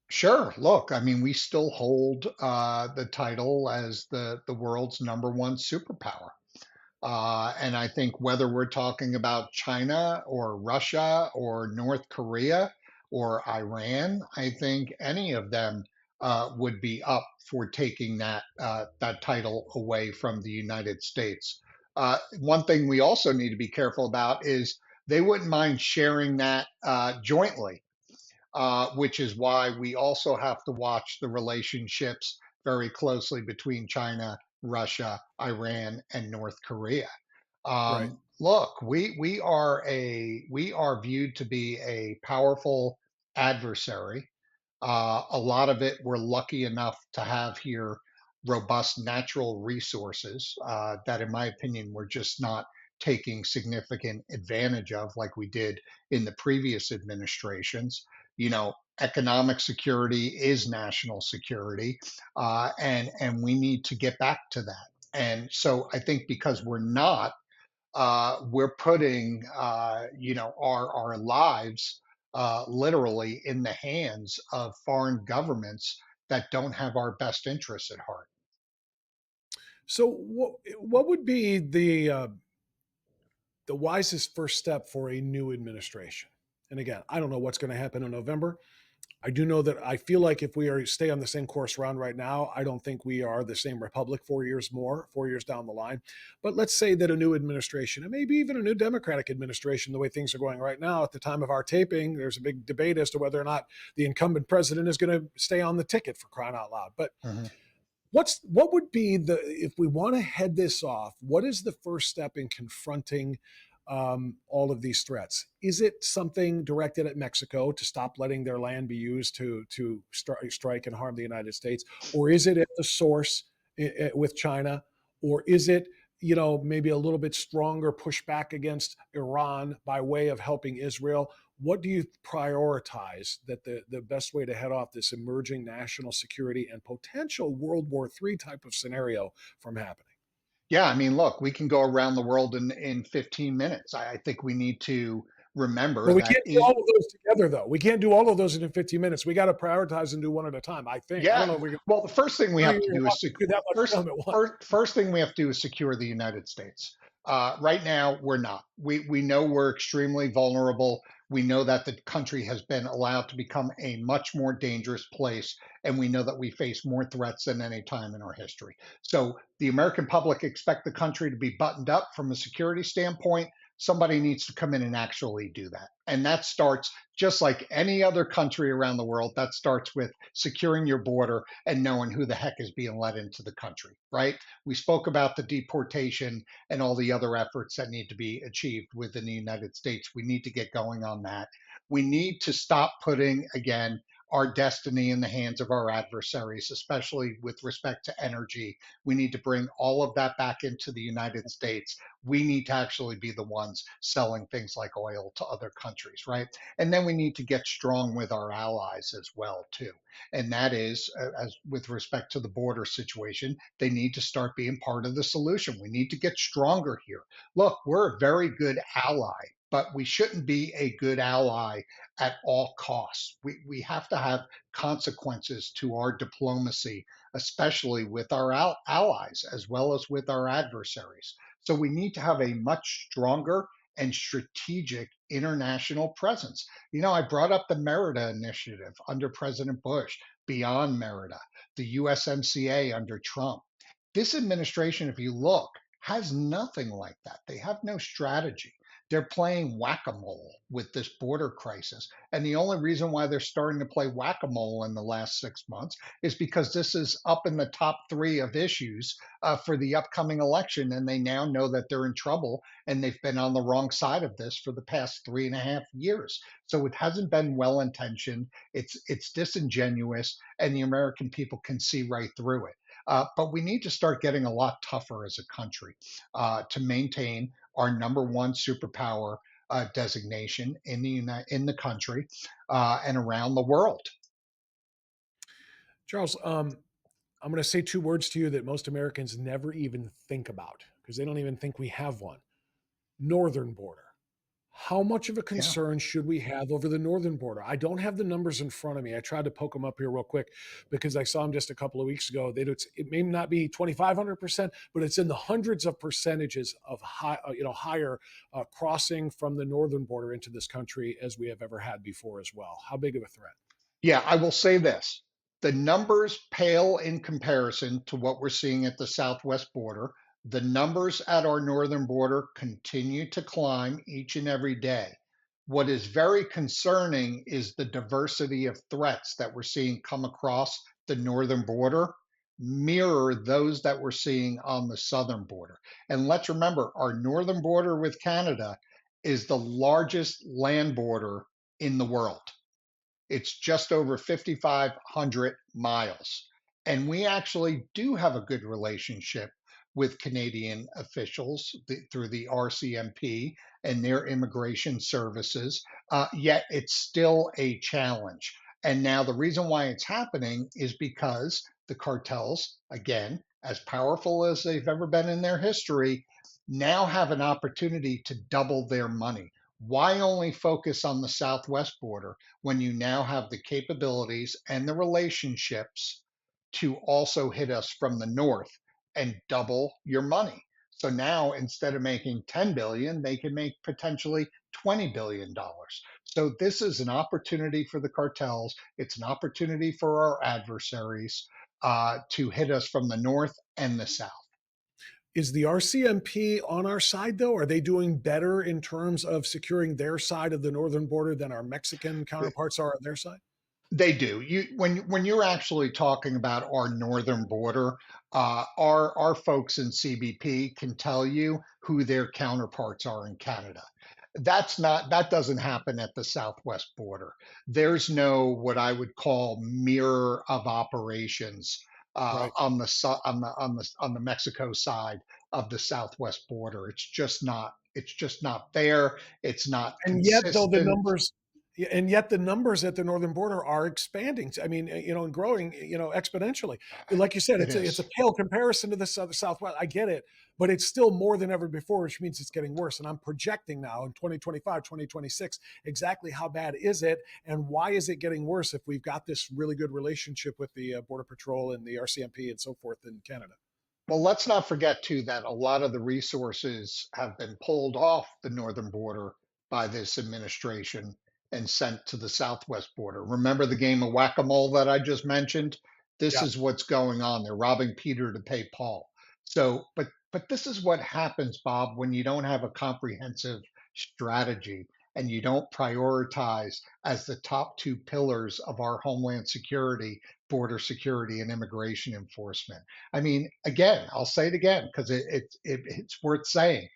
Sure. Look, I mean, we still hold the title as the world's number one superpower. And I think whether we're talking about China or Russia or North Korea or Iran, I think any of them would be up for taking that title away from the United States. One thing we also need to be careful about is they wouldn't mind sharing that jointly, which is why we also have to watch the relationships very closely between China, Russia, Iran, and North Korea. Right. Look, we are viewed to be a powerful adversary. A lot of it we're lucky enough to have here robust natural resources that, in my opinion, we're just not taking significant advantage of like we did in the previous administrations. Economic security is national security, and we need to get back to that. And so I think because we're not, we're putting our lives literally in the hands of foreign governments that don't have our best interests at heart. So, what would be the wisest first step for a new administration? And again, I don't know what's going to happen in November. I do know that I feel like if we stay on the same course we're on right now, I don't think we are the same republic 4 years down the line. But let's say that a new administration, and maybe even a new Democratic administration, the way things are going right now, at the time of our taping, there's a big debate as to whether or not the incumbent president is going to stay on the ticket, for crying out loud. But Mhm. what would be if we want to head this off? What is the first step in confronting all of these threats? Is it something directed at Mexico to stop letting their land be used to strike and harm the United States, or is it at the source with China, or is it maybe a little bit stronger pushback against Iran by way of helping Israel? What do you prioritize that the best way to head off this emerging national security and potential World War III type of scenario from happening? Yeah, I mean, look, we can go around the world in 15 minutes. I think we need to remember But we that can't do all of those together, though. We can't do all of those in 15 minutes. We got to prioritize and do one at a time. I think. I don't yeah. know if we can. Well, the first thing we I don't have think to we can do walk is through that much first, film at once. first thing we have to do is secure the United States. Right now, we're not. We know we're extremely vulnerable. We know that the country has been allowed to become a much more dangerous place, and we know that we face more threats than any time in our history. So the American public expect the country to be buttoned up from a security standpoint. Somebody needs to come in and actually do that. And that starts just like any other country around the world, that starts with securing your border and knowing who the heck is being let into the country, right? We spoke about the deportation and all the other efforts that need to be achieved within the United States. We need to get going on that. We need to stop putting, again, our destiny in the hands of our adversaries, especially with respect to energy. We need to bring all of that back into the United States. We need to actually be the ones selling things like oil to other countries, right? And then we need to get strong with our allies as well too. And that is, as with respect to the border situation, they need to start being part of the solution. We need to get stronger here. Look, we're a very good ally, but we shouldn't be a good ally at all costs. We have to have consequences to our diplomacy, especially with our allies as well as with our adversaries. So we need to have a much stronger and strategic international presence. You know, I brought up the Merida Initiative under President Bush, beyond Merida, the USMCA under Trump. This administration, if you look, has nothing like that. They have no strategy. They're playing whack a mole with this border crisis. And the only reason why they're starting to play whack a mole in the last 6 months is because this is up in the top three of issues for the upcoming election. And they now know that they're in trouble and they've been on the wrong side of this for the past 3.5 years. So it hasn't been well intentioned. It's disingenuous, and the American people can see right through it. But we need to start getting a lot tougher as a country to maintain our number one superpower designation in in the country and around the world. Charles, I'm going to say two words to you that most Americans never even think about because they don't even think we have one. Northern border. How much of a Yeah. concern should we have over the northern border? I don't have the numbers in front of me. I tried to poke them up here real quick because I saw them just a couple of weeks ago. It may not be 2,500%, but it's in the hundreds of percentages of higher crossing from the northern border into this country as we have ever had before as well. How big of a threat? Yeah, I will say this. The numbers pale in comparison to what we're seeing at the southwest border. The numbers at our northern border continue to climb each and every day. What is very concerning is the diversity of threats that we're seeing come across the northern border mirror those that we're seeing on the southern border. And let's remember, our northern border with Canada is the largest land border in the world. It's just over 5,500 miles. And we actually do have a good relationship with Canadian officials through the RCMP and their immigration services, yet it's still a challenge. And now the reason why it's happening is because the cartels, again, as powerful as they've ever been in their history, now have an opportunity to double their money. Why only focus on the southwest border when you now have the capabilities and the relationships to also hit us from the north and double your money? So now instead of making 10 billion, they can make potentially $20 billion. So this is an opportunity for the cartels. It's an opportunity for our adversaries to hit us from the north and the south. Is the RCMP on our side, though? Are they doing better in terms of securing their side of the northern border than our Mexican counterparts are on their side? They do. When you're actually talking about our northern border, our folks in CBP can tell you who their counterparts are in Canada. That doesn't happen at the southwest border. There's no what I would call mirror of operations Right. on the Mexico side of the southwest border. It's just not. It's just not there. It's not And yet, though, the consistent. numbers Yeah, and yet the numbers at the northern border are expanding. I mean, and growing, exponentially. Like you said, It it's a is. pale comparison to the Southwest. I get it, but it's still more than ever before, which means it's getting worse. And I'm projecting now in 2025, 2026, exactly how bad is it, and why is it getting worse if we've got this really good relationship with the Border Patrol and the RCMP and so forth in Canada. Well, let's not forget too that a lot of the resources have been pulled off the northern border by this administration and sent to the southwest border. Remember the game of whack-a-mole that I just mentioned? This Yeah. is what's going on. They're robbing Peter to pay Paul. So, but this is what happens, Bob, when you don't have a comprehensive strategy and you don't prioritize as the top two pillars of our homeland security, border security, and immigration enforcement. I mean, again, I'll say it again because it's worth saying.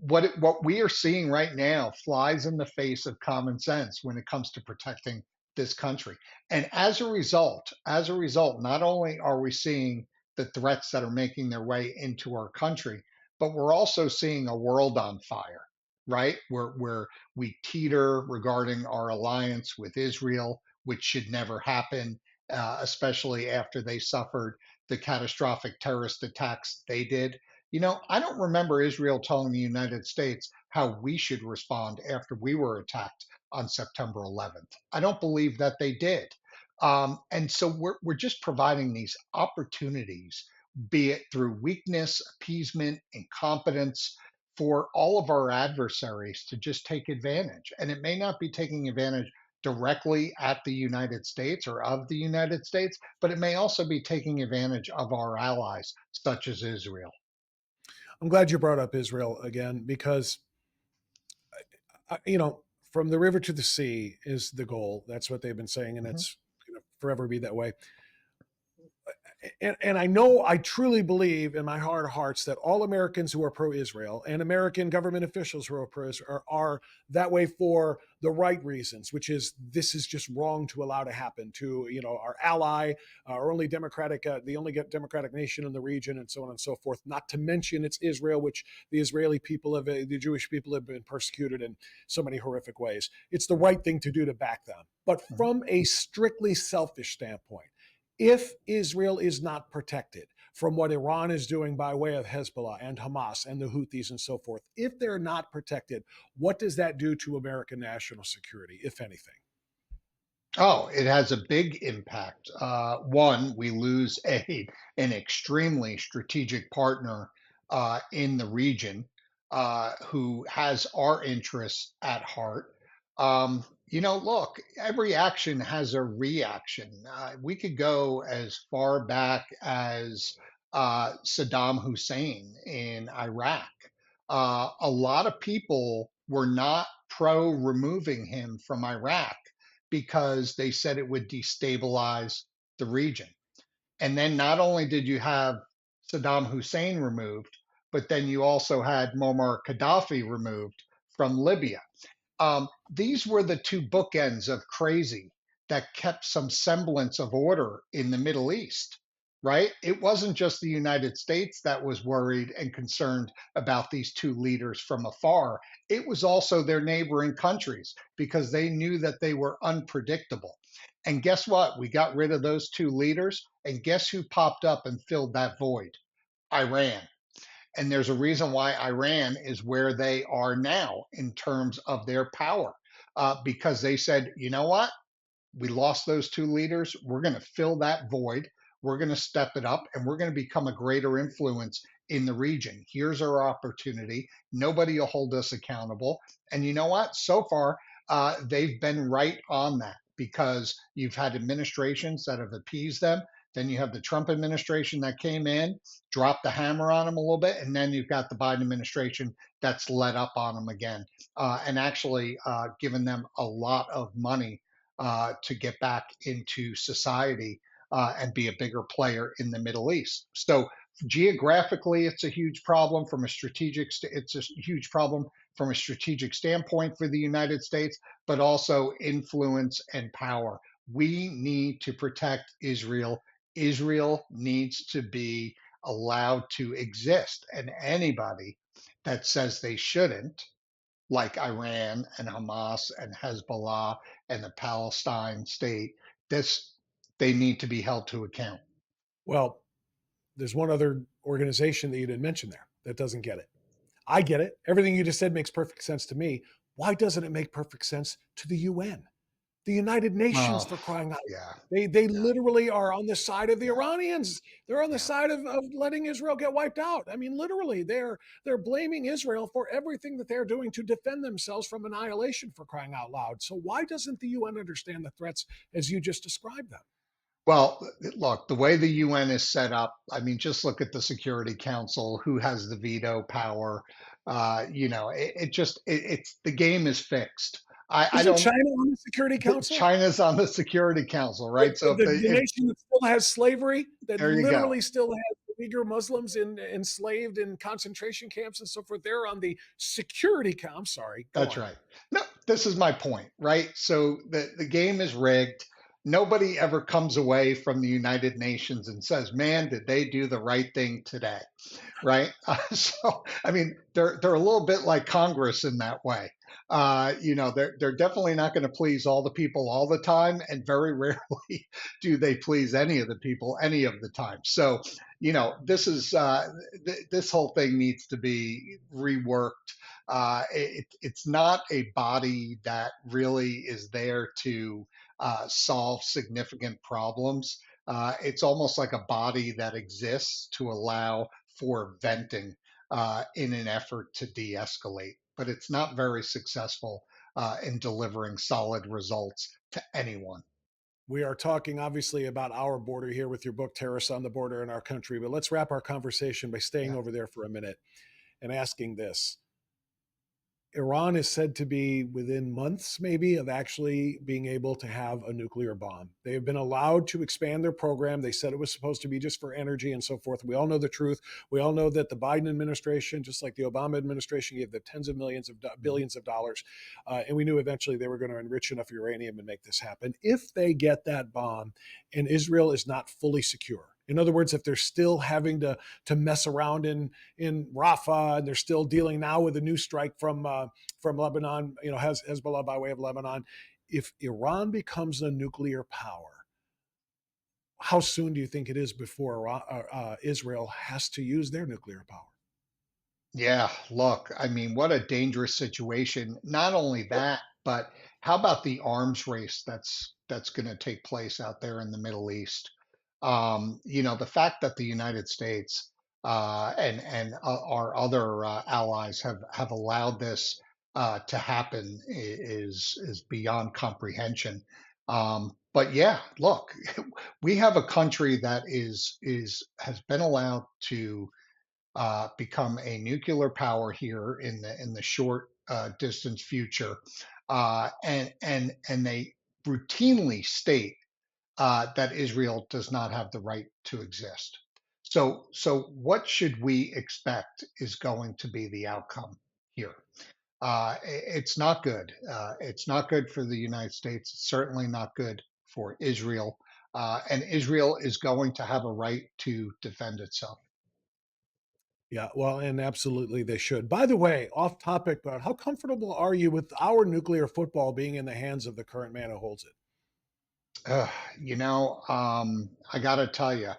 What we are seeing right now flies in the face of common sense when it comes to protecting this country. And as a result, not only are we seeing the threats that are making their way into our country, but we're also seeing a world on fire, right? Where we teeter regarding our alliance with Israel, which should never happen, especially after they suffered the catastrophic terrorist attacks they did. I don't remember Israel telling the United States how we should respond after we were attacked on September 11th. I don't believe that they did. And so we're just providing these opportunities, be it through weakness, appeasement, incompetence, for all of our adversaries to just take advantage. And it may not be taking advantage directly at the United States or of the United States, but it may also be taking advantage of our allies, such as Israel. I'm glad you brought up Israel again because, from the river to the sea is the goal. That's what they've been saying, and Mhm. it's going to forever be that way. And I know, I truly believe in my heart of hearts that all Americans who are pro-Israel and American government officials who are pro-Israel are that way for the right reasons, which is this is just wrong to allow to happen to our ally, our only democratic, the only democratic nation in the region, and so on and so forth. Not to mention it's Israel, which the Israeli people have, the Jewish people have been persecuted in so many horrific ways. It's the right thing to do to back them. But Mhm. from a strictly selfish standpoint, if Israel is not protected from what Iran is doing by way of Hezbollah and Hamas and the Houthis and so forth, if they're not protected, what does that do to American national security, if anything? Oh, it has a big impact. One, we lose an extremely strategic partner in the region who has our interests at heart. Look, every action has a reaction. We could go as far back as Saddam Hussein in Iraq. A lot of people were not pro removing him from Iraq because they said it would destabilize the region. And then not only did you have Saddam Hussein removed, but then you also had Muammar Gaddafi removed from Libya. These were the two bookends of crazy that kept some semblance of order in the Middle East, right? It wasn't just the United States that was worried and concerned about these two leaders from afar. It was also their neighboring countries because they knew that they were unpredictable. And guess what? We got rid of those two leaders, and guess who popped up and filled that void? Iran. And there's a reason why Iran is where they are now in terms of their power, because they said, you know what? We lost those two leaders. We're going to fill that void. We're going to step it up and we're going to become a greater influence in the region. Here's our opportunity. Nobody will hold us accountable. And you know what? So far, they've been right on that because you've had administrations that have appeased them. Then you have the Trump administration that came in, dropped the hammer on them a little bit. And then you've got the Biden administration that's let up on them again and actually given them a lot of money to get back into society and be a bigger player in the Middle East. So geographically, it's a huge problem from a it's a huge problem from a strategic standpoint for the United States, but also influence and power. We need to protect Israel. Israel needs to be allowed to exist, and anybody that says they shouldn't, like Iran and Hamas and Hezbollah and the Palestine state, this they need to be held to account. Well, there's one other organization that you didn't mention there that doesn't get it. I get it. Everything you just said makes perfect sense to me. Why doesn't it make perfect sense to the UN? The United Nations, Oh, for crying out. yeah, They yeah, literally are on the side of the yeah, Iranians. They're on the yeah. side of letting Israel get wiped out. I mean, literally, they're blaming Israel for everything that they're doing to defend themselves from annihilation, for crying out loud. So why doesn't the UN understand the threats as you just described them? Well, look, the way the UN is set up, I mean, just look at the Security Council, who has the veto power. It's the game is fixed. I Isn't don't. China on the Security Council? China's on the Security Council, The, right? So the, the nation that still has slavery, that there you go. literally still has Uyghur Muslims enslaved in concentration camps and so forth, they're on the Security Council. I'm sorry, go That's on. right. No, this is my point, right? So the game is rigged. Nobody ever comes away from the United Nations and says, "Man, did they do the right thing today?" Right? So, I mean, they're a little bit like Congress in that way. They're definitely not going to please all the people all the time, and very rarely do they please any of the people any of the time. So, this whole thing needs to be reworked. It's not a body that really is there to solve significant problems. It's almost like a body that exists to allow for venting in an effort to de escalate, but it's not very successful in delivering solid results to anyone. We are talking obviously about our border here with your book, Terrorists on the Border in Our Country, but let's wrap our conversation by staying Yeah. over there for a minute and asking this. Iran is said to be within months, maybe, of actually being able to have a nuclear bomb. They have been allowed to expand their program. They said it was supposed to be just for energy and so forth. We all know the truth. We all know that the Biden administration, just like the Obama administration, gave them tens of millions of billions of dollars. And we knew eventually they were going to enrich enough uranium and make this happen. If they get that bomb and Israel is not fully secure, in other words, if they're still having to mess around in Rafah, and they're still dealing now with a new strike from Lebanon, Hezbollah by way of Lebanon. If Iran becomes a nuclear power, how soon do you think it is before Israel has to use their nuclear power? Yeah, look, I mean, what a dangerous situation. Not only that, but how about the arms race that's going to take place out there in the Middle East? The fact that the United States and our other allies have allowed this to happen is beyond comprehension. But yeah, look, we have a country that is has been allowed to become a nuclear power here in the short distance future, and they routinely state that Israel does not have the right to exist. So what should we expect is going to be the outcome here? It's not good. It's not good for the United States. It's certainly not good for Israel. And Israel is going to have a right to defend itself. Yeah, well, and absolutely they should. By the way, off topic, but how comfortable are you with our nuclear football being in the hands of the current man who holds it? Uh, I got to tell you,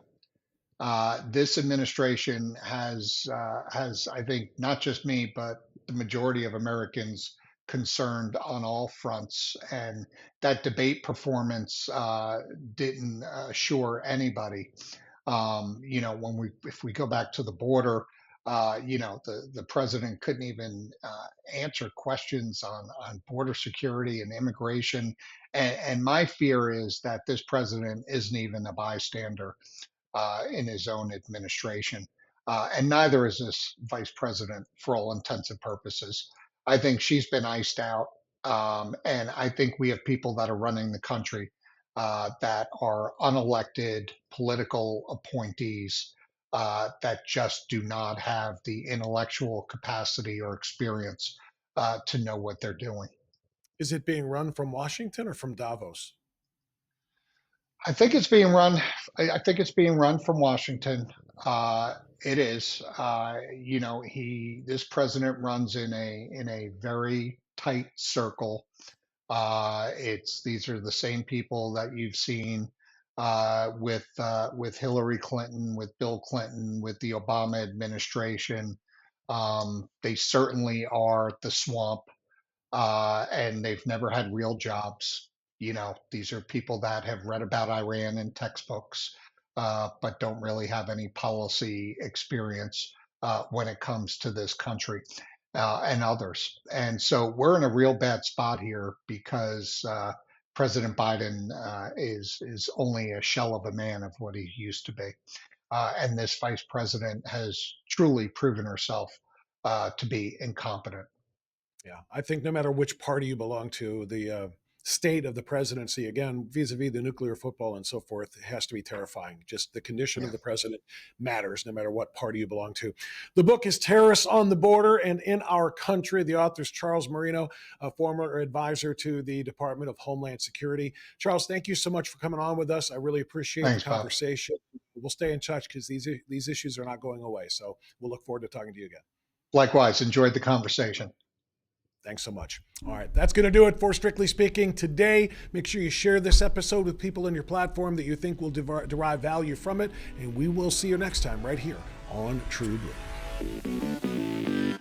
this administration has, I think, not just me, but the majority of Americans concerned on all fronts, and that debate performance didn't assure anybody. When we if we go back to the border, the president couldn't even answer questions on border security and immigration, and my fear is that this president isn't even a bystander in his own administration. And neither is this vice president for all intents and purposes. I think she's been iced out. And I think we have people that are running the country that are unelected political appointees that just do not have the intellectual capacity or experience to know what they're doing. Is it being run from Washington or from Davos? I think it's being run. I think it's being run from Washington. It is. This president runs in a very tight circle. It's These are the same people that you've seen with Hillary Clinton, with Bill Clinton, with the Obama administration. They certainly are the swamp, and they've never had real jobs. These are people that have read about Iran in textbooks, but don't really have any policy experience when it comes to this country and others. And so we're in a real bad spot here because President Biden is only a shell of a man of what he used to be, and this vice president has truly proven herself to be incompetent. Yeah, I think no matter which party you belong to, the state of the presidency, again, vis-a-vis the nuclear football and so forth, has to be terrifying. Just the condition of Yeah. the president matters no matter what party you belong to. The book is Terrorists on the Border and in Our Country. The author is Charles Marino, a former advisor to the Department of Homeland Security. Charles, thank you so much for coming on with us. I really appreciate the Thanks, Bob. conversation. We'll stay in touch because these issues are not going away. So we'll look forward to talking to you again. Likewise, enjoyed the conversation. Thanks so much. All right, that's going to do it for Strictly Speaking today. Make sure you share this episode with people in your platform that you think will derive value from it, and we will see you next time right here on True Blue.